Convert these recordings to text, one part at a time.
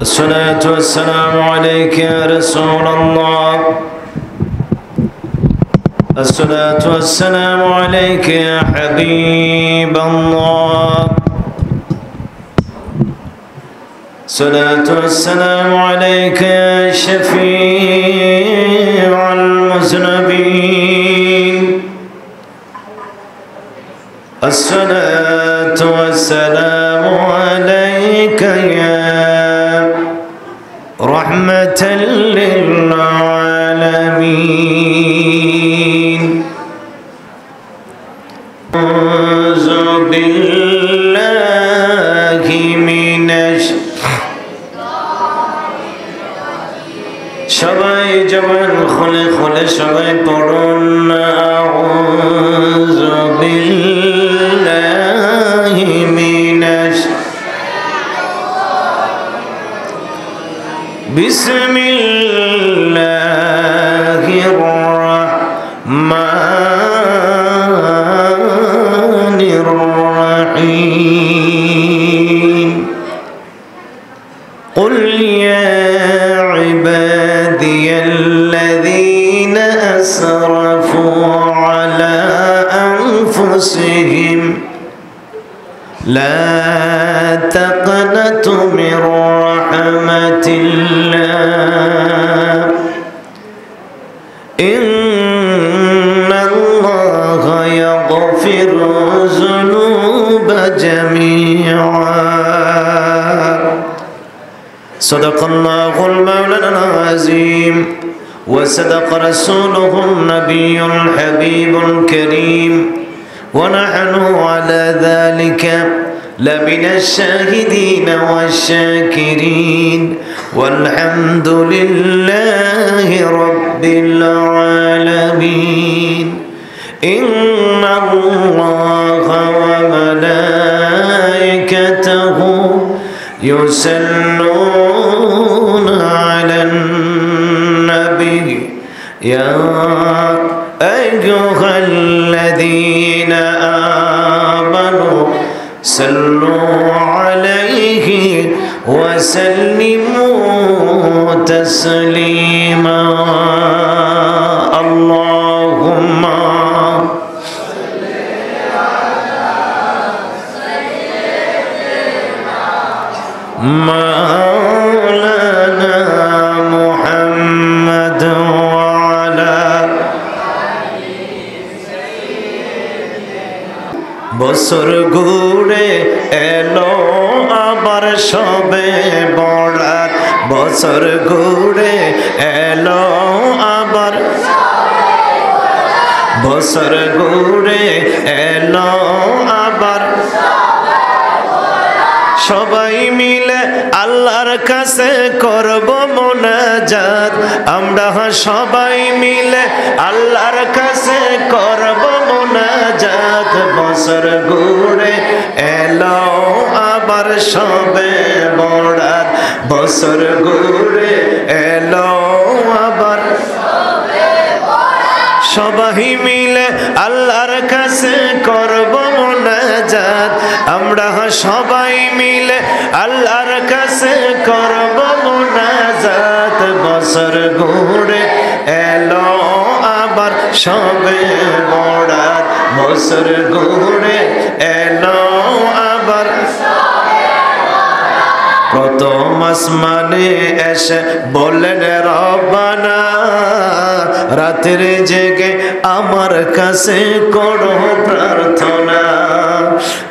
الصلاة والسلام عليك يا رسول الله. الصلاة والسلام عليك يا حبيب الله. الصلاة والسلام عليك يا شفيع المذنبين. الصلاة والسلام عليك يا رحمة للعالمين. أعوذ بالله من সবাই জবান খুলে খুলে সবাই পড়ুন আউযু বিল্লাহি মিনাশ বিসমিল্লাহির রাহমানির রাহিম। قل يا عبادي الذين أسرفوا على أنفسهم لا تقنطوا من رحمة الله إن الله يغفر الذنوب جميعا. صدق الله المولى العظيم وصدق رسوله النبي الحبيب الكريم ونحن على ذلك لمن الشاهدين والشاكرين والحمد لله رب العالمين. إن الله وملائكته يصلون على النبي يا أيها الذين آمنوا صلوا عليه وسلموا تسليما. اللهم مولانا محمد وعلى বছর ঘুরে এলো আবার সবে বরাত। বছর ঘুরে এলো আবার বছর ঘুরে এলো আবার সবাই মিলে আল্লাহর কাছে করব মুনাজাত। আমরা সবাই মিলে আল্লাহর কাছে করব মুনাজাত। বছর ঘুরে এলো আবার সবে বরাত। বছর ঘুরে এলো আবার সবাই মিলে আল্লাহর কাছে করব মুনাজাত। আমরা সবাই মিলে আল্লাহর কাছে করব মুনাজাত। বছর ঘুরে এলো আবার সবে বরাত। বছর ঘুরে এলো আবার প্রথম আসমানে এসে বললেন রব্বানা রাতের জেগে আমার কাছে করো প্রার্থনা।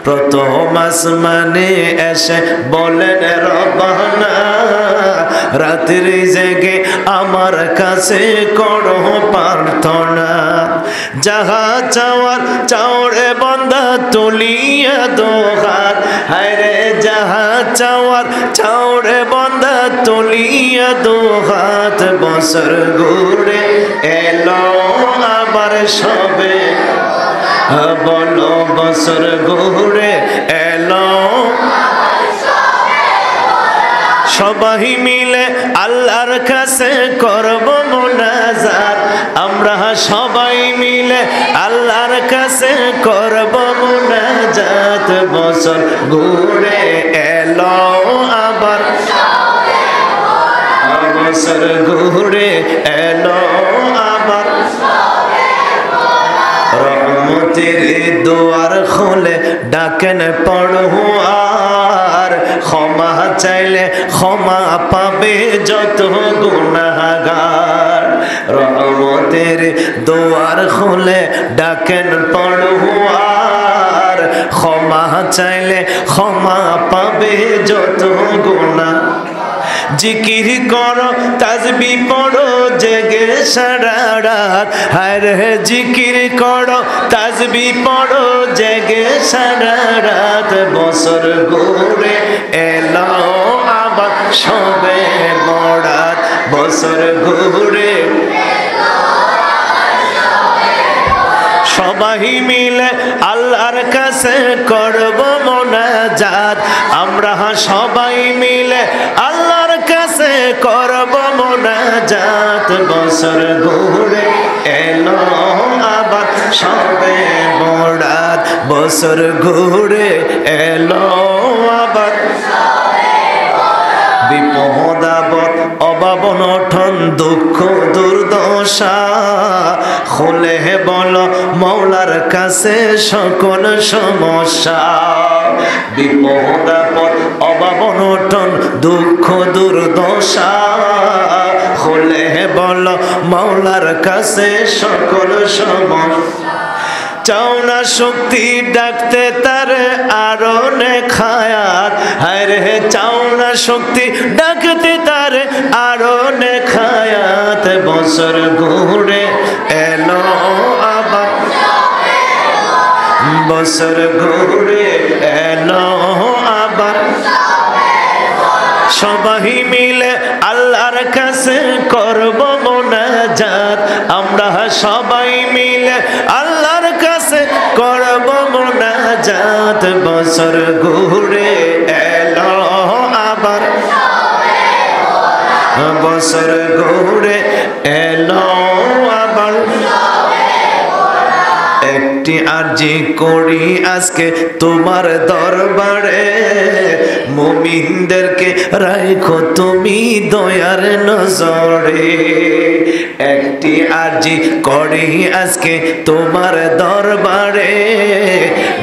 প্রথম আসমানে এসে বললেন রব্বানা রাতের জেগে আমার কাছে করো প্রার্থনা। যাহা চাওয়ার চাওরে বান্দা তুলিয়া দোহাত। হায়রে যাহা চাওয়ার চাওরে বান্দা তুলিয়া দোহাত। বছর ঘুরে এলো আবার সবে বলো বছর ঘুরে এলো সবাই মিলে আল্লাহর কাছে করব মুনাজাত। আমরা সবাই মিলে আল্লাহর কাছে করব মুনাজাত। বছর ঘুরে এলো আবার বছর ঘুরে এলো আবার রহমতের দুয়ার খুলে ডাকেন পড়ুয়ার ক্ষমা চাইলে ক্ষমা পাবে যত গুনাহগার রহমতের দুয়ার খুলে ডাকেন পড়ুয়ার ক্ষমা চাইলে ক্ষমা পাবে যত গুনাহ জিকির করো তাসবিহ পড়ো জেগে সারা রাত হায় রে জিকির করো তাসবিহ পড়ো জেগে সারা রাত বছর ঘুরে এলো আবার সবে বরাত বছর ঘুরে সবাই মিলে আল্লাহর কাছে করব মোনাজাত আমরা সবাই মিলে আল্লাহর কাছে করব মোনাজাত বছর ঘুরে এলো আবার সবে বরাত বছর ঘুরে এলো আবার বিপদ আপদ অভাব অনটন দুঃখ দুর্দশা খুলে বলো মওলার কাছে সকল সমস্যা বিপদ আপদ অভাব অনটন দুঃখ দুর্দশা খুলে বলো মওলার কাছে সকল সমস্যা চাও না শক্তি ডাকতে তার আরো নেখায়াত হায় রে চাও না শক্তি ডাকতে তার আরো নেখায়াত বছর ঘুরে এলো আবার বছর ঘুরে এলো আবার সবাই মিলে আল্লাহর কাছে করব মোনাজাত আমরা সবাই মিলে আল্লাহর কাছে করব মোনাজাত বছর ঘুরে এলো আবার বছর ঘুরে এলো আবার একটি আরজি করি আজকে তোমার দরবারে মুমিনদেরকে রাখো তুমি দয়ার নজরে একটি আরজি করি আজকে তোমার দরবারে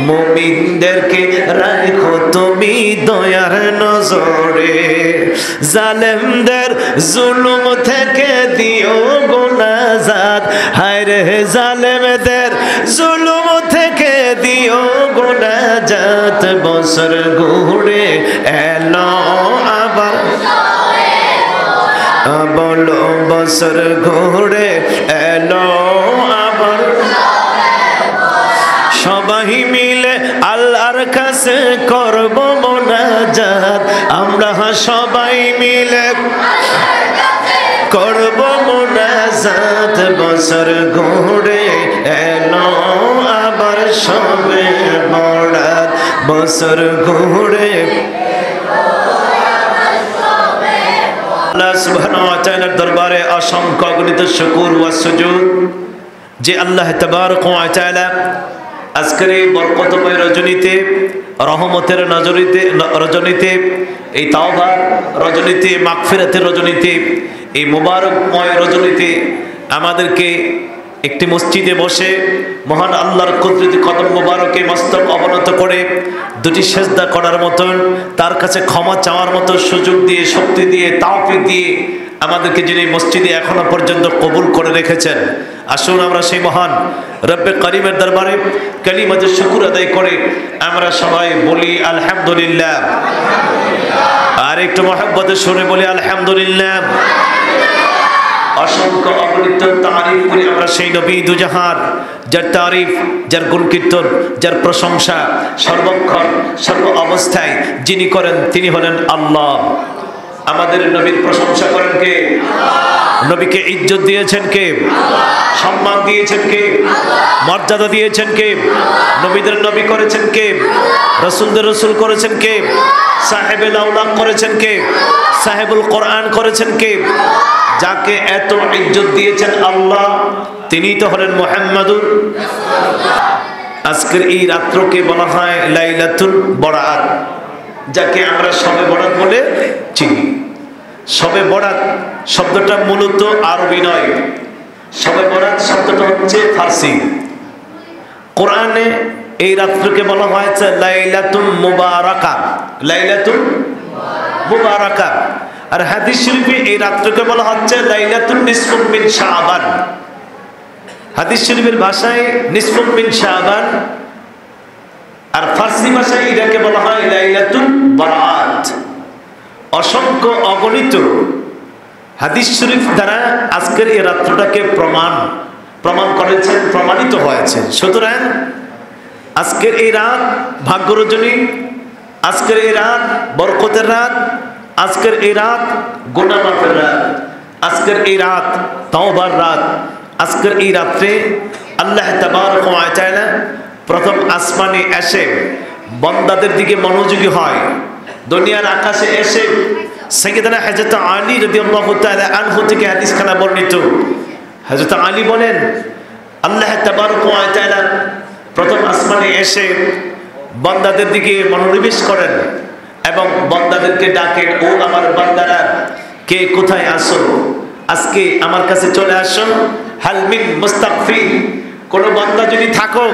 মুমিনদেরকে রাখো তুমি দয়ার নজরে জালেমদের জুলুম থেকে দিও গুনাজাত হায় রে জালেমদের জুলুম থেকে দিও গুনাজাত বছর ঘুরে এলো আবার বলো বছর ঘুরে এলো আবার সবাই মিলে আল্লাহর কাছে করব মোনাজাত আমরা সবাই মিলে করব মোনাজাত বছর ঘুরে এলো আবার সবে বরাত বছর ঘুরে আল্লাহ সুবহানাহু ওয়া তাআলার দরবারে অসংখ্য অগণিত শুকর ওয়া সুজুদ যে আল্লাহ তাবারক ওয়া তাআলা আজকের এই বরকতময় রজনীতে রহমতের রজনীতে এই তাওবার রজনীতে মাগফিরাতের রজনীতে এই মুবারকময় রজনীতে আমাদেরকে একটি মসজিদে বসে মহান আল্লাহর কুদরতি কদম মুবারকে মস্তক অবনত করে দুটি সেজদা করার মতন তার কাছে ক্ষমা চাওয়ার মতো সুযোগ দিয়ে শক্তি দিয়ে তাওফিক দিয়ে আমাদেরকে যিনি মসজিদে এখনো পর্যন্ত কবুল করে রেখেছেন আসুন আমরা সেই মহান রব্বে করিমের দরবারে কালিমাতে শুকর আদায় করে আমরা সবাই বলি আলহামদুলিল্লাহ আর একটু মহব্বতে শুনে বলি আলহামদুলিল্লাহ অসংখ্য অগণিত তারিফ করি আমরা সেই নবী দুজাহার যার তারিফ যার গুণ কীর্তন যার প্রশংসা সর্বক্ষণ সর্ব অবস্থায় যিনি করেন তিনি হলেন আল্লাহ আমাদের নবীর প্রশংসা করেন কে নবীকে ইজ্জত দিয়েছেন কে সম্মান দিয়েছেন কে মর্যাদা দিয়েছেন কে নবীদের নবী করেছেন কে রাসূলদের রাসূল করেছেন কে সাহেবুল আওলাদ করেছেন কে সাহেবুল কোরআন করেছেন কে যাকে এত ইজ্জত দিয়েছেন আল্লাহ তিনিই তো হলেন মুহাম্মাদুর রাসূলুল্লাহ আজকের এই রাত্রকে বলা হয় লাইলাতুল বরাত যাকে আমরা শবে বরাত বলে চিনি শবে বরাত শব্দটা মূলত আরবি নয়, শবে বরাত শব্দটা হচ্ছে ফার্সি। কোরআনে এই রাত্রকে বলা হয়েছে লাইলাতুল মুবারাকা, লাইলাতুল মুবারাকা। আর হাদিস শরীফে এই রাত্রকে বলা হচ্ছে লাইলাতুন নিসফুম মিন শাবান। হাদিস শরীফের ভাষায় নিসফুম মিন শাবান, আর ফার্সি ভাষায় এটাকে বলা হয় লাইলাতুল বারাত। অসংখ্য অগণিত হাদিস শরীফ দ্বারা আজকের এই রাত্রটাকে প্রমাণ করেছেন, প্রমাণিত হয়েছে। সুতরাং আজকের এই রাত ভাগ্য রজনী, আজকের এই রাত বরকতের রাত, আজকের এই রাত গুনাহ মাফের রাত, আজকের এই রাত তওবার রাত। আজকের এই রাত্রে আল্লাহ তাবারক ওয়া তাআলা প্রথম আসমানে এসে বান্দাদের দিকে মনোযোগী হয়। দুনিয়ার আকাশে এসে সাইয়েদনা হযরত আলী রাদিয়াল্লাহু তাআলা আনহু থেকে হাদিসখানা বর্ণিত। হযরত আলী বলেন, আল্লাহ তাবারক ওয়া তাআলা প্রথম আসমানে এসে বান্দাদের দিকে মনোনিবেশ করেন এবং বান্দাদেরকে ডাকেন, ও আমার বান্দারা, কে কোথায় আসো, আজকে আমার কাছে চলে আসো। হাল মিন মুস্তাগফির, কোন বান্দা যদি থাকো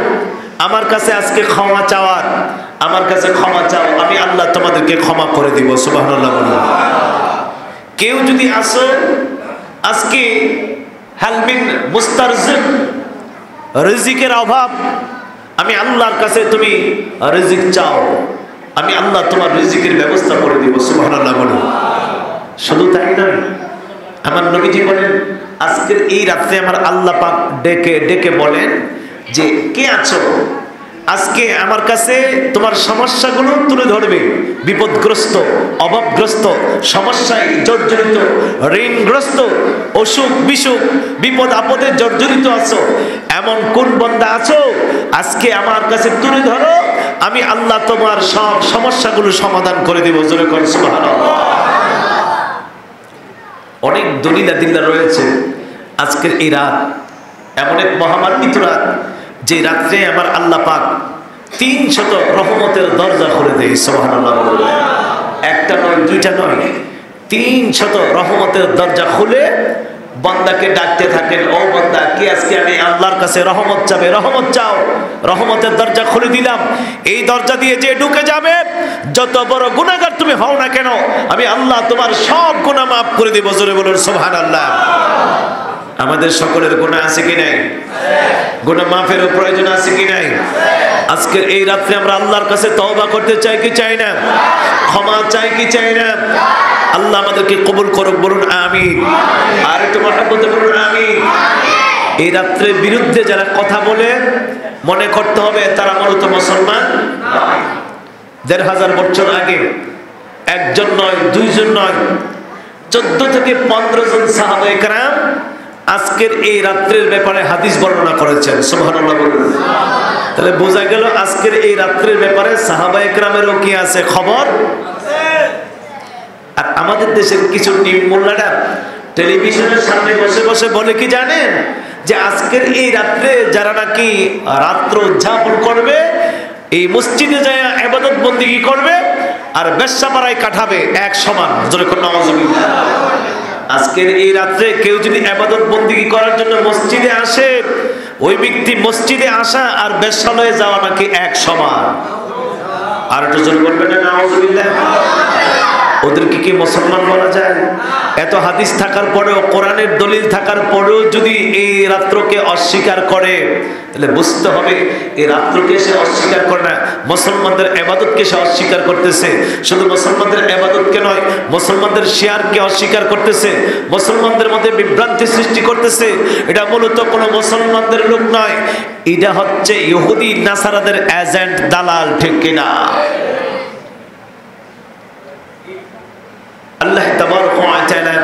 আমার কাছে আজকে ক্ষমা চাওয়ার, আমার কাছে ক্ষমা চাও, আমি আল্লাহ তোমাদেরকে ক্ষমা করে দিব। সুবহানাল্লাহ বলুন। কেউ যদি আসো আজকে হাল মিন মুস্তারজিক, রিজিকের অভাব, আমি আল্লাহর কাছে তুমি রিজিক চাও, আমি আল্লাহ তোমার রিজিকের ব্যবস্থা করে দিব। সুবহানাল্লাহ বলুন। শুধু তাই নয়, আমার নবীজি বলেন আজকের এই রাত্রে আমার আল্লাহ পাক ডেকে ডেকে বলেন যে কে আছো, আজকে আমার কাছে তোমার সমস্যাগুলো তুলে ধরবে। বিপদগ্রস্ত, অভাবগ্রস্ত, সমস্যায় জর্জরিত, ঋণগ্রস্ত, অসুখ বিসুখ, বিপদ আপদে জর্জরিত আছো, এমন কোন বান্দা আছো আজকে আমার কাছে তুলে ধরো, আমি আল্লাহ তোমার সব সমস্যাগুলো সমাধান করে দেব। জোরে কোন সুবহানাল্লাহ। অনেক দলিল আদিল্লা রয়েছে। আজকের এই রাত এমন এক মহামান্বিত রাত, যে রাত্রে আমার আল্লাহ পাক 300 রহমতের দরজা খুলে দেয়। সুবহানাল্লাহ। একটা নয়, দুইটা নয়, 300 রহমতের দরজা খুলে বান্দাকে ডাকতে থাকেন, ও বান্দা, কি আজকে আমি আল্লাহর কাছে রহমত চাবে, রহমত চাও, রহমতের দরজা খুলে দিলাম। এই দরজা দিয়ে যে ঢুকে যাবে, যত বড় গুনাহগার তুমি হও না কেন, আমি আল্লাহ তোমার সব গুনাহ মাফ করে দেব। জোরে বলুন সুবহানাল্লাহ। আমাদের সকলের গুনাহ আছে কি নাই? গুনাহ মাফের প্রয়োজন আছে কি নাই? আজকের এই রাত্রে আমরা আল্লাহর কাছে তওবা করতে চাই কি চাই না? ক্ষমা চাই কি চাই না? আল্লাহ আমাদেরকে কবুল করুক, বলুন আমিন। আর একটু মহব্বতে বলুন আমিন। এই রাত্রের বিরুদ্ধে যারা কথা বলে, মনে করতে হবে তারা মূলত মুসলমান নয়। ১৫০০ বছর আগে একজন নয়, দুইজন নয়, 14 থেকে 15 জন সাহাবায়ে কেরাম আজকের এই রাত্রের ব্যাপারে হাদিস বর্ণনা করেছেন। সুবহানাল্লাহ বলুন। তাহলে বোঝা গেল আজকের এই রাত্রের ব্যাপারে সাহাবায়ে কেরামেরও কি আছে, খবর। আর আমাদের দেশের কিছু টিম মোল্লারা টেলিভিশনের সামনে বসে বসে বলে কি জানেন, যে আজকের এই রাত্রে যারা নাকি রাত্র উদযাপন করবে, এই মসজিদে যায় ইবাদত বন্দেগী করবে আর বেশ্যাপাড়ায় কাটাবে, এক সমান। জোরে কোন নাউজুবিল্লাহ। আজকের এই রাত্রে কেউ যদি ইবাদত বন্দেগী করার জন্য মসজিদে আসে, ওই ব্যক্তি মসজিদে আসা আর বেশ্যালয়ে যাওয়া নাকি এক সমান। আর একটু জোরে বলবেন না নাউজুবিল্লাহ। ওদেরকে কি মুসলমান বলা যায়? এত হাদিস থাকার পরেও, কোরআনের দলিল থাকার পরেও যদি এই রাত্রকে অস্বীকার করে, তাহলে বুঝতে হবে এই রাত্রকে সে অস্বীকার করে না, মুসলমানদের ইবাদতকে সে অস্বীকার করতেছে। শুধু মুসলমানদের ইবাদতকে নয়, মুসলমানদের শিয়ারকে অস্বীকার করতেছে, মুসলমানদের মধ্যে বিভ্রান্তি সৃষ্টি করতেছে। এটা মূলত কোনো মুসলমানদের লোক নয়, এটা হচ্ছে ইহুদি নাসারাদের এজেন্ট, দালাল। ঠিক কিনা? আল্লাহ তাবারক ওয়া তাআলা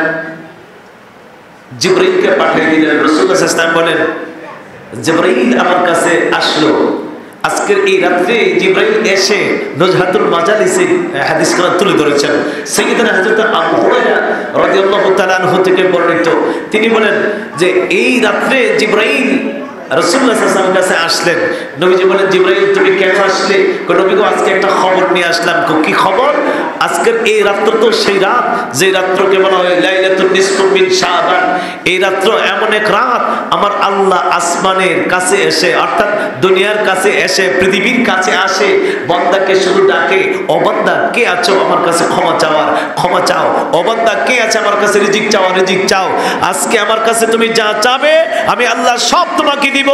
জিবরাইলকে পাঠিয়ে দিলেন। রাসূলুল্লাহ সাল্লাল্লাহু আলাইহি ওয়াসাল্লাম বলেন, জিবরাইল আমার কাছে আসলো। আজকের এই রাত্রে জিবরাইল এসে নুজহাতুল মাজালিসে হাদিসখানা তুলে ধরেছেন। সাইয়্যিদুনা হযরত আবু হুরায়রা রাদিয়াল্লাহু তাআলা আনহু থেকে বর্ণিত, তিনি বলেন যে এই রাত্রে জিবরাইল রাসূলুল্লাহ সাল্লাল্লাহু আলাইহি ওয়াসাল্লামের কাছে আসলেন। নবীজি বলেন, জিবরাইল তুমি কেন আসলে? নবী গো, আজকে একটা খবর নিয়ে আসলাম। কি খবর? আজকের এই রাত্র তো সেই রাত যে রাত্রকে বলা হয় লাইলাতুন নিসফু মিন শাবান। এই রাত্র এমন এক রাত আমার আল্লাহ আসমানের কাছে এসে অর্থাৎ দুনিয়ার কাছে এসে পৃথিবীর কাছে আসে, বান্দাকে শুধু ডাকে, ও বান্দা কে আছো আমার কাছে ক্ষমা চাওয়ার, ক্ষমা চাও। ও বান্দা কে আছে আমার কাছে রিজিক চাও, রিজিক চাও। আজকে আমার কাছে তুমি যা চাবে আমি আল্লাহ সব তোমাকে দিব।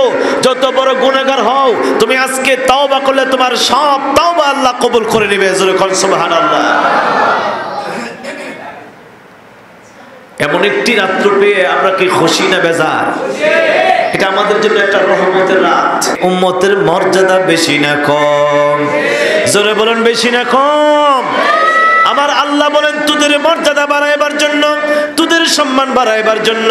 যত বড় গুনাহগার হও তুমি আজকে তওবা করলে তোমার সব তওবা আল্লাহ কবুল করে নেবে। জোরে কোন সুবহানাল্লাহ। এমন একটি রাত্র পেয়ে আমরা কি খুশি না বেজার? এটা আমাদের জন্য একটা রহমতের রাত। উম্মতের মর্যাদা বেশি না কম? জোরে বলেন বেশি না কম? আমার আল্লাহ বলেন তোদের মর্যাদা বাড়াইবার জন্য, তোদের সম্মান বাড়াইবার জন্য,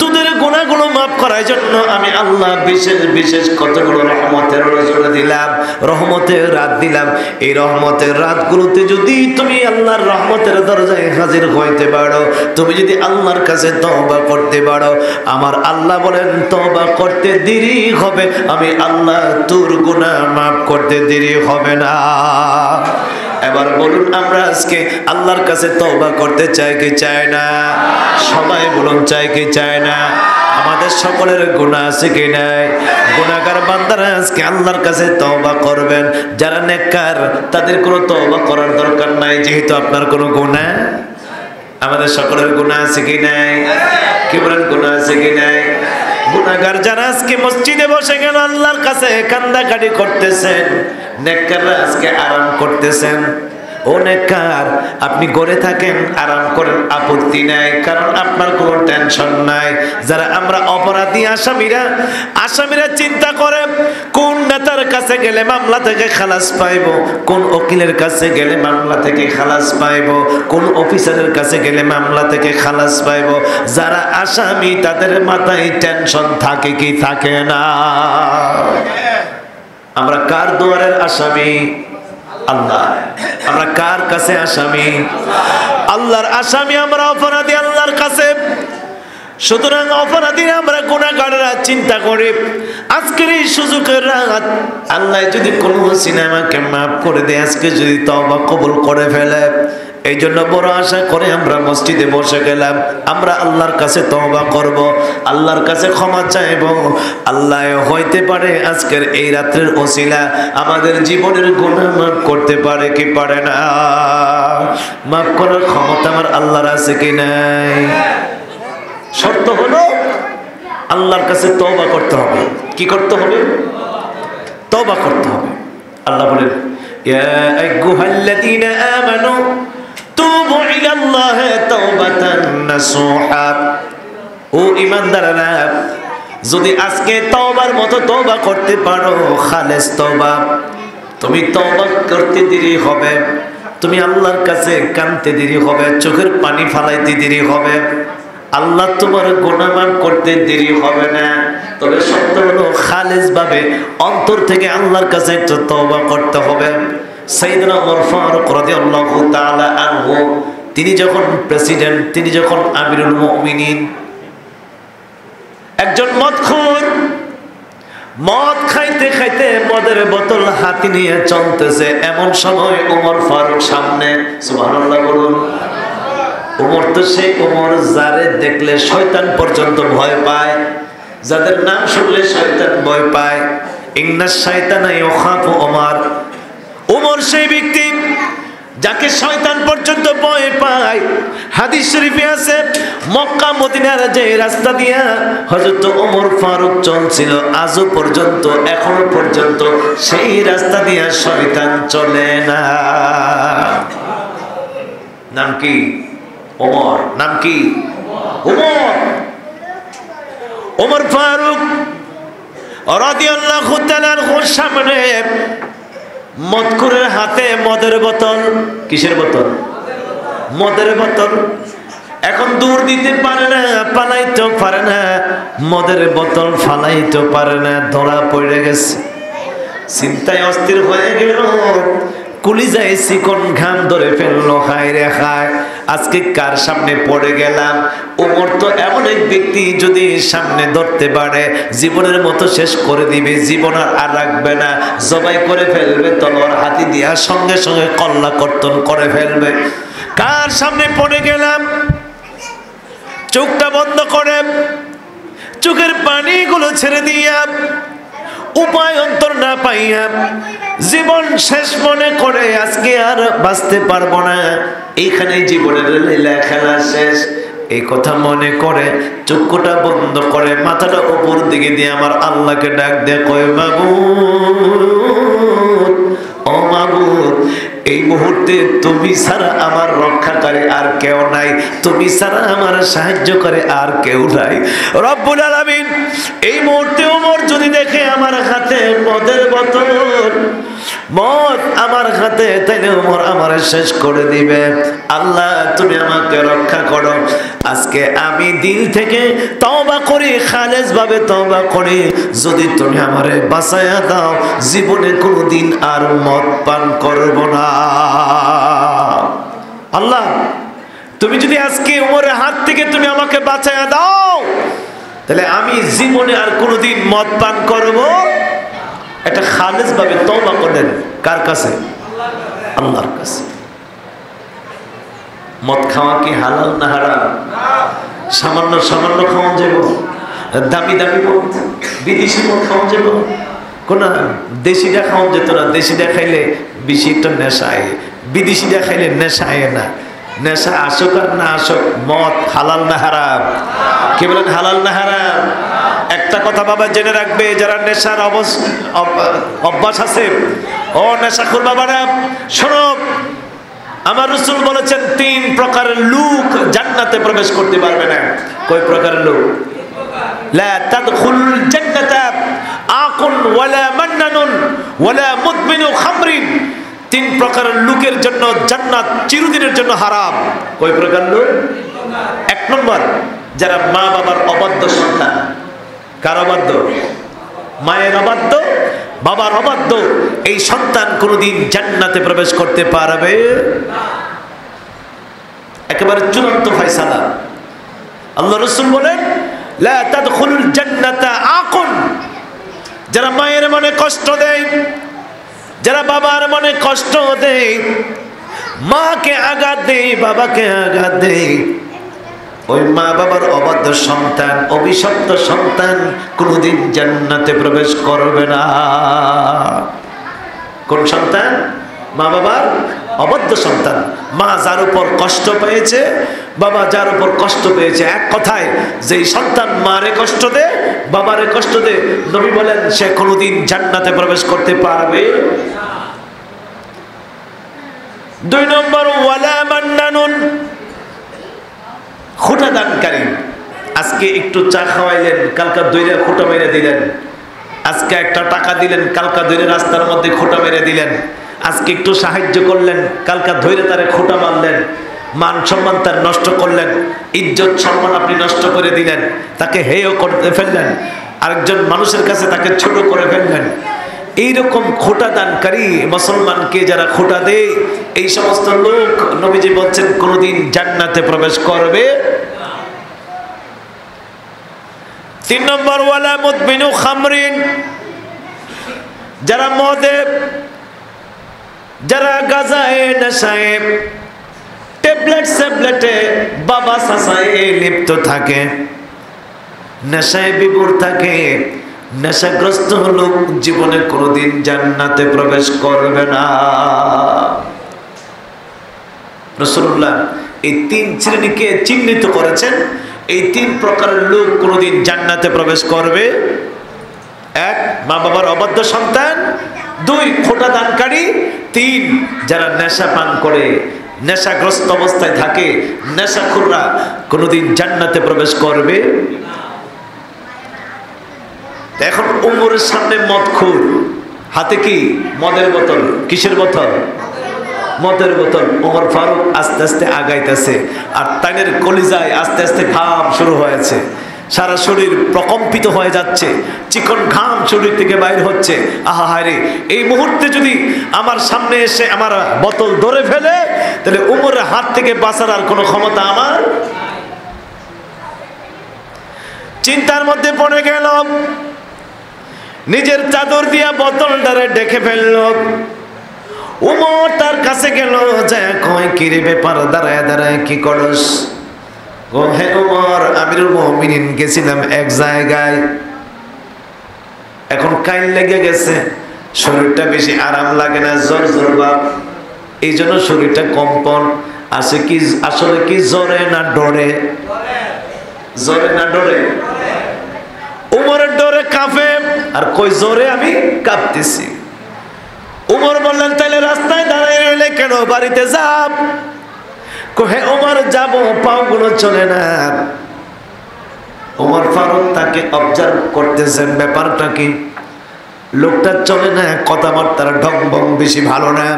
তোদের গুনাহগুলো মাফ করার জন্য আমি আল্লাহ বিশেষ বিশেষ কতগুলো রহমতের রজনী দিলাম, রহমতের রাত দিলাম। এই রহমতের রাতগুলোতে যদি তুমি আল্লাহর রহমতের দরজায় হাজির হইতে পারো, তুমি যদি আল্লাহর কাছে তওবা করতে পারো, আমার আল্লাহ বলেন তওবা করতে দেরি হবে, আমি আল্লাহ তোর গুনাহ মাফ করতে দেরি হবে না। এবার বলুন আমরা আজকে আল্লাহর কাছে তওবা করতে চাই কি চাই না? সবাই বলুন চাই কি চাই না? আমাদের সকলের গুনাহ আছে কি নাই? গুনাহগার বান্দারা আজকে আল্লাহর কাছে তওবা করবেন। যারা নেককার তাদের কোনো তওবা করার দরকার নাই, যেহেতু আপনার কোনো গুনাহ। আমাদের সকলের গুনাহ আছে কি নাই? কি বলেন গুনাহ আছে কি নাই? গুনাহগার যারা আজকে মসজিদে বসে গেল আল্লাহর কাছে কান্দাকাটি করতেছেন, নেককাররা আজকে আরাম করতেছেন। ও নেককার, আপনি ঘরে থাকেন আরাম করেন, আপত্তি নাই, কারণ আপনার কোনো টেনশন নাই। যারা আমরা অপরাধী আসামিরা চিন্তা করে কোন নেতার কাছে গেলে মামলা থেকে খালাস পাইব, কোন উকিলের কাছে গেলে মামলা থেকে খালাস পাইব, কোন অফিসারের কাছে গেলে মামলা থেকে খালাস পাইব। যারা আসামি তাদের মাথায় টেনশন থাকে কি থাকে না? আমরা কার দুয়ারের আসামি? আল্লাহ। আমরা কার কাছে আসামি? আল্লাহর আসামি আমরা, অপরাধী আল্লাহর কাছে। সুতরাং অপরাধীরা আমরা গুনাহগাররা চিন্তা করি আজকের এই সুযোগের রাত আল্লাহ যদি কোনো সিনেমাকে মাফ করে দেয়, আজকে যদি তওবা কবুল করে ফেলে, এই জন্য বড় আশা করে আমরা মসজিদে বসে গেলাম। আমরা আল্লাহর কাছে তওবা করব, আল্লাহর কাছে ক্ষমা চাইব। আল্লাহ হইতে পারে আজকের এই রাত্রের ওসিলা আমাদের জীবনের গুনাহ মাফ করতে পারে কি পারে না? মাফ করার ক্ষমতা আমার আল্লাহর আছে কি নাই? শর্ত হলো আল্লাহর কাছে তওবা করতে হবে। কি করতে হবে? তওবা করতে হবে। আল্লাহ বলেন ইয়া আইয়ুহাল্লাযীনা আমানু তুবু ইলাল্লাহি তাওবাতান নাসুহা। ও ঈমানদাররা, যদি আজকে তওবার মতো তওবা করতে পারো, খালেস তওবা, তুমি তওবা করতে দেরি হবে, তুমি আল্লাহর কাছে কাঁদতে দেরি হবে, চোখের পানি ফালাইতে দেরি হবে, আল্লাহ তোমার গুনাহ মাফ করতে দেরি হবে না। তবে সত্য হলো খালেস ভাবে অন্তর থেকে আল্লাহর কাছে একটু তওবা করতে হবে। সাইয়েদনা ওমর ফারুক রাদিয়াল্লাহু তাআলা আনহু, তিনি যখন প্রেসিডেন্ট, তিনি যখন আমিরুল মুমিনিন, একজন মদখোর মদ খাইতে খাইতে মদের বোতল হাতে নিয়ে চলতেছে, এমন সময় ওমর ফারুক সামনে। সুবহানাল্লাহ বলুন। ওমর তো সেই ওমর যারে দেখলে শয়তান পর্যন্ত ভয় পায়, যাদের নাম শুনলে শয়তান ভয় পায়। ইন্নাশ শাইতানা ইয়াখাফু ওমর। ওমর সেই ব্যক্তি যাকে শয়তান পর্যন্ত ভয় পায়। হাদিস শরীফে আছে মক্কা মদিনার যে রাস্তা দিয়া হযরত ওমর ফারুক চলছিল, আজও পর্যন্ত এখনো পর্যন্ত সেই রাস্তা দিয়া শয়তান চলে না। নাম কি? ওমর। নাম কি? ওমর। ওমর ফারুক রাদিয়াল্লাহু তাআলার সামনে মদখোরের হাতে মদের বোতল। কিসের বোতল? মদের বোতল। এখন দূর দিতে পারে না, পালাইতেও পারে না, মদের বোতল ফালাইতে পারে না, ধরা পড়ে গেছে। চিন্তায় অস্থির হয়ে গেল, কলিজায় চিকন ঘাম ধরে ফেললো। হায় রে হায়, আজকে কার সামনে পড়ে গেলাম। ওমর তো এমন এক ব্যক্তি, যদি সামনে ধরতে পারে জীবনের মতো শেষ করে দিবে, জীবন আর রাখবে না, জবাই করে ফেলবে, তলোয়ার হাতি দিয়া সঙ্গে সঙ্গে কল্লা কর্তন করে ফেলবে। কার সামনে পড়ে গেলাম, চোখটা বন্ধ করে চোখের পানিগুলো ছেড়ে দিয়া উপায় অন্তর না পাইয়া জীবন শেষ মনে করে আজকে আর বাঁচতে পারবো না, এইখানে জীবনের লীলা খেলা শেষ, এই কথা মনে করে চক্ষুটা বন্ধ করে মাথাটা উপর দিকে দিয়ে আমার আল্লাহকে ডাক দিয়ে কয়, মাবুদ, ও মাবুদ, এই মুহূর্তে তুমি ছাড়া আমার রক্ষাকারী আর কেউ নাই, তুমি ছাড়া আমার সাহায্য করে আর কেউ নাই। রব্বুল আলামিন এই মুহূর্তে ওমর যদি দেখে আমার হাতে মদের বোতল, মদ আমার হাতে, তাইলে ওমর আমার শেষ করে দিবে। আল্লাহ তুমি আমাকে রক্ষা করো। আজকে আমি দিল থেকে তওবা করি, খালেস ভাবে তওবা করি, যদি তুমি আমারে বাঁচায়া দাও জীবনে কোনোদিন আর মদ পান করব না। আল্লাহ তুমি যদি আজকে ওমরের হাত থেকে তুমি আমাকে বাঁচায়া দাও, তাহলে আমি জীবনে আর কোনোদিন মদ পান করব। এটা খালেস ভাবে তওবা করেন। কার কাছে? আল্লাহর কাছে। মদ খাওয়া কি হালাল না হারাম? সামান্য সামান্য খাওয়া যাব? দামি দামি মদ, বিদেশি মদ খাওয়া যাব? কোন দেশিটা খাওয়া যেত না? দেশিটা খাইলে বেশি একটা নেশা আয়, বিদেশিটা খাইলে নেশা আয় না। নেশা আসুক আর না আসুক, মদ হালাল না হারাম? কি বলেন, হালাল না হারাম? একটা কথা বাবা জেনে রাখবে, যারা নেশার অভ্যাস আছে, ও নেশাখোর বাবারা শোনো, আমার রাসূল বলেছেন 3 প্রকারের লোক জান্নাতে প্রবেশ করতে পারবে না। কয় প্রকারের লোক? লা তাদখুলুল জান্নাতা আকুন ওয়ালা মান্নানুন ওয়ালা মুদমিনু খামরিন। 3 প্রকারের লোকের জন্য জান্নাত চিরদিনের জন্য হারাম। কয় প্রকার লোক? 1 নম্বর, যারা মা বাবার অবাধ্য সন্তান। কার অবাধ্য? মায়ের অবাধ্য, বাবার অবাধ্য। এই সন্তান কোনোদিন জান্নাতে প্রবেশ করতে পারবে না। একেবারে চূড়ান্ত ফয়সালা। আল্লাহ রাসূল বলেন, লা তাদখুলুল জান্নাতা আকুন। যারা মায়ের মনে কষ্ট দেয়, যারা বাবার মনে কষ্ট দেয়, মাকে আঘাত দেয়, বাবাকে আঘাত দেয়, ওই মা বাবার অবাধ্য সন্তান, অভিশপ্ত সন্তান কোনোদিন জান্নাতে প্রবেশ করবে না। কোন সন্তান? মা বাবার অবাধ্য সন্তান। মা যার উপর কষ্ট পেয়েছে, বাবা যার উপর কষ্ট পেয়েছে, এক কথায় যেই সন্তান মারে কষ্ট দে, বাবারে কষ্ট দে, নবী বলেন সে কোনোদিন জান্নাতে প্রবেশ করতে পারবে না। 2 নম্বর, ওয়ালা মান্নানুন, খোটা দানকারী। আজকে একটু চা খাওয়াইলেন, কালকা দইরা খোটা মেরে দিলেন। আজকে একটা টাকা দিলেন, কালকা দইরা রাস্তার মধ্যে খোটা মেরে দিলেন। আজকে একটু সাহায্য করলেন, কালকা ধইরা তারে খোটা মারলেন। মান সম্মান তার নষ্ট করলেন, ইজ্জত সম্মান আপনি নষ্ট করে দিলেন, তাকে হেয় করতে ফেললেন, আরেকজন মানুষের কাছে তাকে ছোট করে ফেললেন। এইরকম খোটা দানকারী মুসলমানকে যারা খোটা দেয়, এই সমস্ত লোক নবীজি বলছেন কোনোদিন জান্নাতে প্রবেশ করবে না। 3 নম্বর, ওয়ালা মুদমিনু খামরিন, যারা মদে, যারা গাঁজায়, নেশায়, ট্যাবলেট স্যাবলেটে, বাবা সাসায় লিপ্ত থাকে, নেশায় বিভোর থাকে, নেশাগ্রস্ত লোক জীবনে কোনোদিন জান্নাতে প্রবেশ করবে না। রাসূলুল্লাহ এই 3 শ্রেণীকে চিহ্নিত করেছেন। এই 3 প্রকারের লোক কোনোদিন জান্নাতে প্রবেশ করবে। 1, মা বাবার অবাধ্য সন্তান। 2, খোটা দানকারী। 3, যারা নেশা পান করে, নেশাগ্রস্ত অবস্থায় থাকে, নেশাখোররা কোনোদিন জান্নাতে প্রবেশ করবে না। এখন ওমরের সামনে মদখোর, হাতে কি? মদের বোতল। কিসের বোতল? মদের বোতল। ওমর ফারুক আস্তে আস্তে আগাইতেছে, আর তাদের কলিজায় আস্তে আস্তে ঘাম শুরু হয়েছে। সারা শরীর প্রকম্পিত হয়ে যাচ্ছে, চিকন ঘাম শরীর থেকে বাইর হচ্ছে। আহা হায়রে, এই মুহূর্তে যদি আমার সামনে এসে আমার বোতল ধরে ফেলে, তাহলে উমরের হাত থেকে বাঁচার আর কোনো ক্ষমতা আমার। চিন্তার মধ্যে পড়ে গেল, নিজের চাদর দিয়া বোতলটারে ডেকে ফেলল। উমর তার কাছে গেল, যায় কয় কি রে ব্যাপার, দাঁড়ায় দাঁড়ায় কি করস? ও হে উমর, আমিরুল মুমিনিন গেছিলাম এক জায়গায়, এখন কাইল লেগে গেছে, শরীরটা বেশি আরাম লাগে না, জ্বর জ্বর ভাব, এই জন্য শরীরটা কম্পন আছে। কি আসলে কি জ্বরে না ডরে? জ্বরে না ডরে? উমরের ডরে কাঁপে, আর কই জ্বরে আমি কাঁপতেছি। উমর বললেন, তাইলে রাস্তায় দাঁড়িয়ে রইলে কেন, বাড়িতে যাব? কহে উমর যাব, পাও গুলো চলে না। উমর ফারুক তাকে অবজার্ভ করতেছেন, ব্যাপারটা কি? লোকটা চলে না, কথাবার্তার ঢং বং বেশি ভালো না।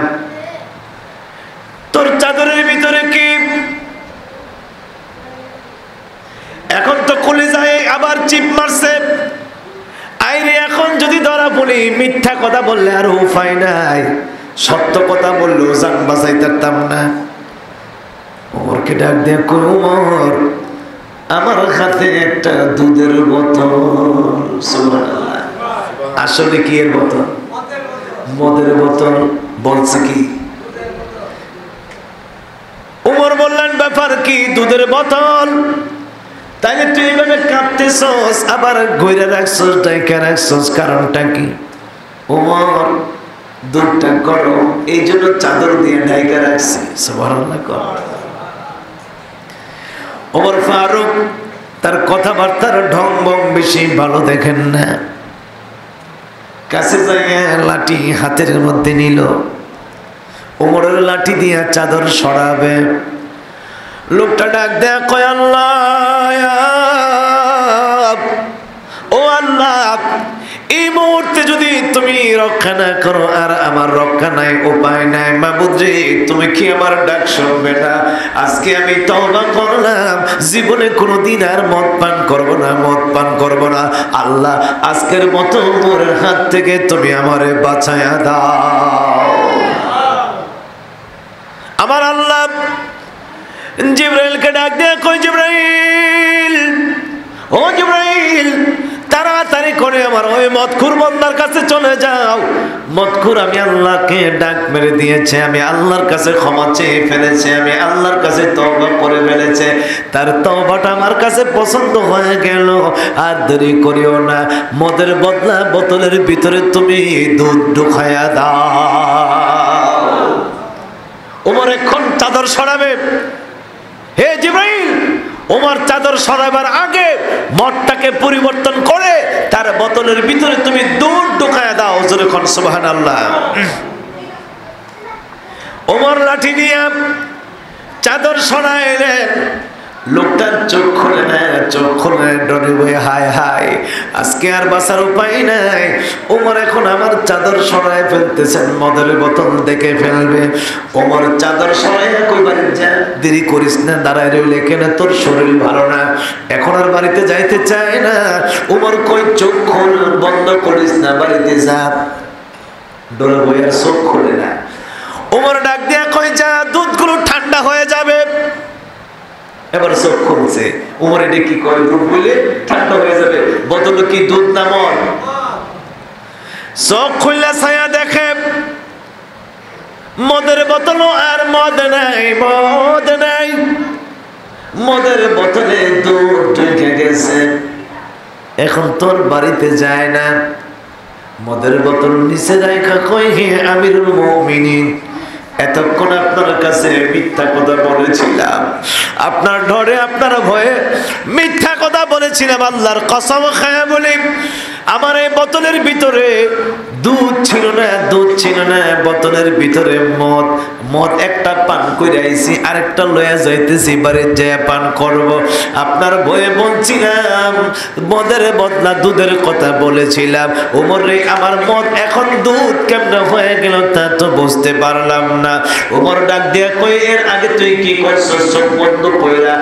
তোর চাদরের ভিতরে কি? এখন তো কলিজায় আবার চিপ মারছে। আইরে, এখন যদি ধরা পড়ি, মিথ্যা কথা বললে আর উপায় নাই, সত্য কথা বললেও জান বাঁচাইতে পারতাম না। ওমরকে ডাক দিয়ে কই, ওমর, আমার হাতে একটা দুধের বোতল। সুবহানাল্লাহ। আসলে কি এর বোতল? মদের বোতল। বলছে কি? ওমর বললেন, ব্যাপার কি? দুধের বোতল। তাইলে তুই এইভাবে কাঁপতেছস, আবার গইরা রাখছস, ডাইকা রাখছস, কারণটা কি? ওমর, দুধটা গরম, এই জন্য চাদর দিয়ে ডাইকা রাখছি। সুবহানাল্লাহ। ওমর ফারুক তার কথাবার্তার ঢং বং বেশি ভালো দেখেন না। কাছে যাইয়া লাঠি হাতের মধ্যে নিল, ওমরের লাঠি দিয়া চাদর সরাবে। লোকটা ডাক দেয়া কয়, আল্লাহ, ও আল্লাহ, এই মুহূর্তে যদি তুমি রক্ষা না করো, আর আমার রক্ষা নাই, উপায় নাই। মাবুদ রে, তুমি কি আমার ডাক শুনবে না? আজকে আমি তওবা করলাম, জীবনে কোনোদিন আর মদ পান করব না, মদ পান করব না। আল্লাহ, আজকের মতো মোর হাত থেকে তুমি আমারে বাঁচায়া দাও। আমার আল্লাহ জিবরাইলকে ডাক দিয়ে কই, জিবরাইল, ও জিবরাইল, তাড়াতাড়ি করে আমার ওই মদখুর বান্দার কাছে চলে যাও। মদখুর আমি আল্লাহকে ডাক মেরে দিয়েছে, আমি আল্লাহর কাছে ক্ষমা চেয়ে ফেলেছে, আমি আল্লাহর কাছে তওবা করে ফেলেছে, তার তওবাটা আমার কাছে পছন্দ হয়ে গেল। আর দেরি করিও না, মদের বদলা বোতলের ভিতরে তুমি দুধ ঢুকায়া দাও। ওমর এখন চাদর সরাবে। হে জিবরাইল, ওমর চাদর সরাবার আগে মদটাকে পরিবর্তন করে তার বোতলের ভিতরে তুমি দুধ ঢুকায়া দাও। জোরে কোন সুবহানাল্লাহ। ওমর লাঠি নিয়ে চাদর সরাইলেন। লোকটার চোখ খুলে না, চোখ খুলে ডরে বয়ে, হায় হায়, আজকে আর বাঁচার উপায় নাই। ওমর এখন আমার চাদর সরাই ফেলতেছেন, মদের বোতল দেখে ফেলবে। ওমর চাদর সরাই কইবার, যা, দেরি করিস না, দাঁড়ায় রইলে কেন, তোর শরীর ভালো না, এখন আর বাড়িতে যাইতে চায় না। ওমর কই, চোখ খোল, বন্ধ করিস না, বাড়িতে যা। ডরে বয়ে আর চোখ খুলে না। ওমর ডাক দিয়া কই, যা, দুধগুলো ঠান্ডা হয়ে যাবে। এবার চোখ খুলছে। উমর এটা কি করে, দুধ বলে ঠান্ডা হয়ে যাবে, বোতল কি দুধ না মদ? চোখ খুললে ছায়া দেখে মদের বোতল, আর মদ নাই, মদ নাই, মদের বোতলে দুধ ঢুকে গেছে। এখন তোর বাড়িতে যায় না, মদের বোতল নিচে রাখা কই, হে আমিরুল মুমিনিন, এতক্ষণ আপনার কাছে মিথ্যা কথা বলেছিলাম, আপনার ডরে, আপনার ভয়ে মিথ্যা কথা বলেছিলাম। আল্লাহর কসম খায়া বলি, আমার এই বোতলের ভিতরে দুধ ছিল না, দুধ ছিল না, বোতলের ভিতরে মদ। মদ একটা পান করে আইছি, আরেকটা লয়া যাইতেছি, বাড়ির যেয়ে পান করব। আপনার ভয়ে বলছিলাম, মদের বদলা দুধের কথা বলেছিলাম। ওমর রে, আমার মদ এখন দুধ কেমনে হয়ে গেল তা তো বুঝতে পারলাম না। ওমর ডাক দিয়া কই, এর আগে তুই কি করছস? চোখ বন্ধ কইরা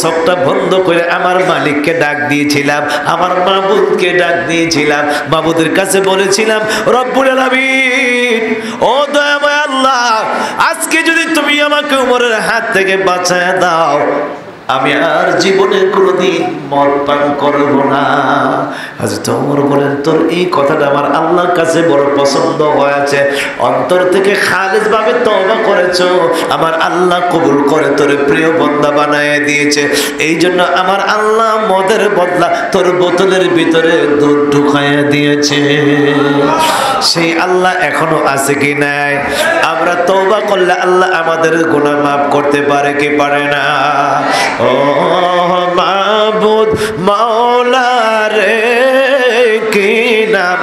চোখটা বন্ধ করে আমার মালিককে ডাক দিয়েছিলাম, আমার মাবুদকে ডাক দিয়েছিলাম, মাবুদের কাছে বলেছিলাম, রব্বুল আলামিন, ও দয়াময় আল্লাহ, আজকে যদি তুমি আমাকে উমরের হাত থেকে বাঁচায় দাও, আমি আর জীবনে কোনোদিন মদ পান করব না। হযরত ওমর বলেন, তোর এই কথাটা আমার আল্লাহর কাছে বড় পছন্দ হয়েছে, অন্তর থেকে খালিস ভাবে তওবা করেছো, আমার আল্লাহ কবুল করে তোরে প্রিয় বান্দা বানায় দিয়েছে। এই জন্য আমার আল্লাহ মদের বদলা তোর বোতলের ভিতরে দুধ ঢুকাইয়া দিয়েছে। সেই আল্লাহ এখনো আছে কি নাই? আমরা তওবা করলে আল্লাহ আমাদের গুনাহ মাফ করতে পারে কি পারে না? ও মাবুদ মাওলা রে, কি নাম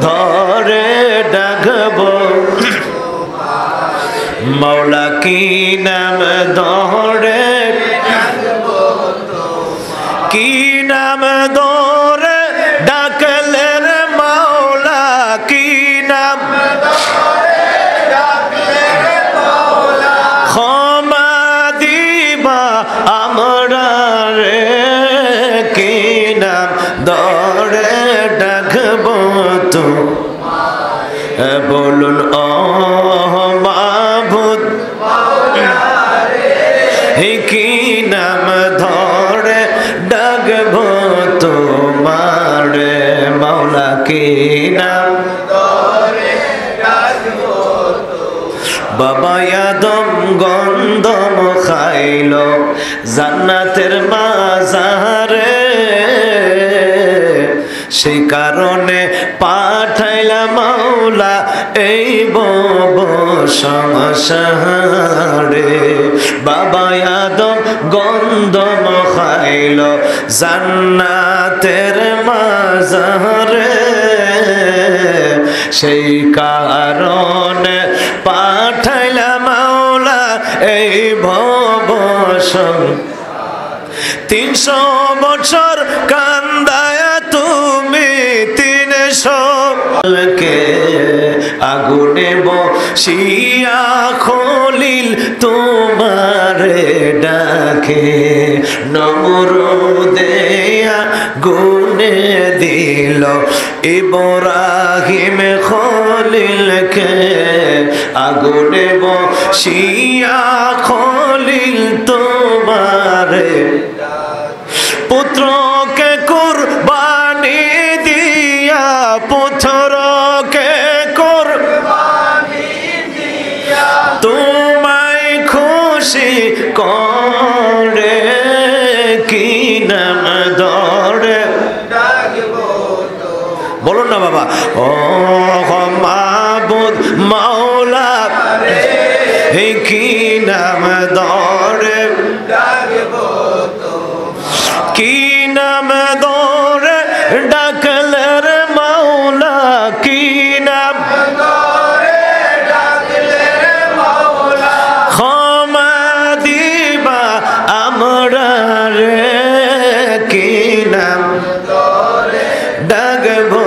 ধরে ডাকবো, মাওলা কি নাম ধরে, কি নাম ধরে ডাকলে রে মাওলা, কি নাম ক্ষমা দিবা আমরা রে, কি নাম ধরে ডাকবো তো, বলুন ও মাবুদ কি নাম ধরে ডাকবো তোমার, মাওলা কি নাম ধরে ডাকবো। বাবা আদম গন্ধম খাইলো জান্নাতের মাজারে, সেই কারণে পাঠাইলাম মাওলা এই বব সংসারে। বাবা আদম গন্ধম খাইল জান্নাতের মাজারে, সেই কারণে পাঠাইলাম মাওলা এই ভব সংসারে। 300 বছর কান্দায়া তুমি 300 কে আগুনে বসিয়া খলিল তোমারে ডাকে, নমরুদে আগুনে দিল ইব্রাহিম খলিলকে, আগুনে বসিয়া খলিল তোমারে পুত্রকে কুরবানি দিয়া, পুত্রকে কুরবানি দিয়া তোমায় খুশি করে, কি নাম ধরে ডাকবো তো, বলুন না বাবা। ও মাবুদ মাওলা রে, কি নাম ধরে ডাকবো তো, কি নাম ধরে ডাকলে রে মাওলা, কি নাম ধরে ডাকলে রে মাওলা ক্ষমা দিবা আমরা রে, কি নাম ধরে ডাকবো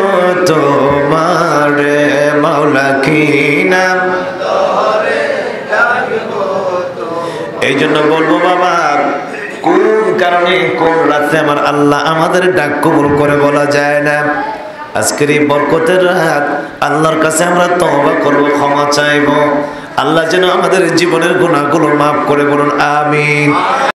তোমার, মাওলা কি নাম ধরে ডাকবো। এই জন্য বলবো বাবা, কোন কারণে কোন রাতে আমার আল্লাহ আমাদের ডাক কবুল করে বলা যায় না? আজকের এই বরকতের রাত আল্লাহর কাছে আমরা তওবা করব, ক্ষমা চাইবো, আল্লাহ যেন আমাদের জীবনের গুনাহগুলো মাফ করে, বলুন আমিন।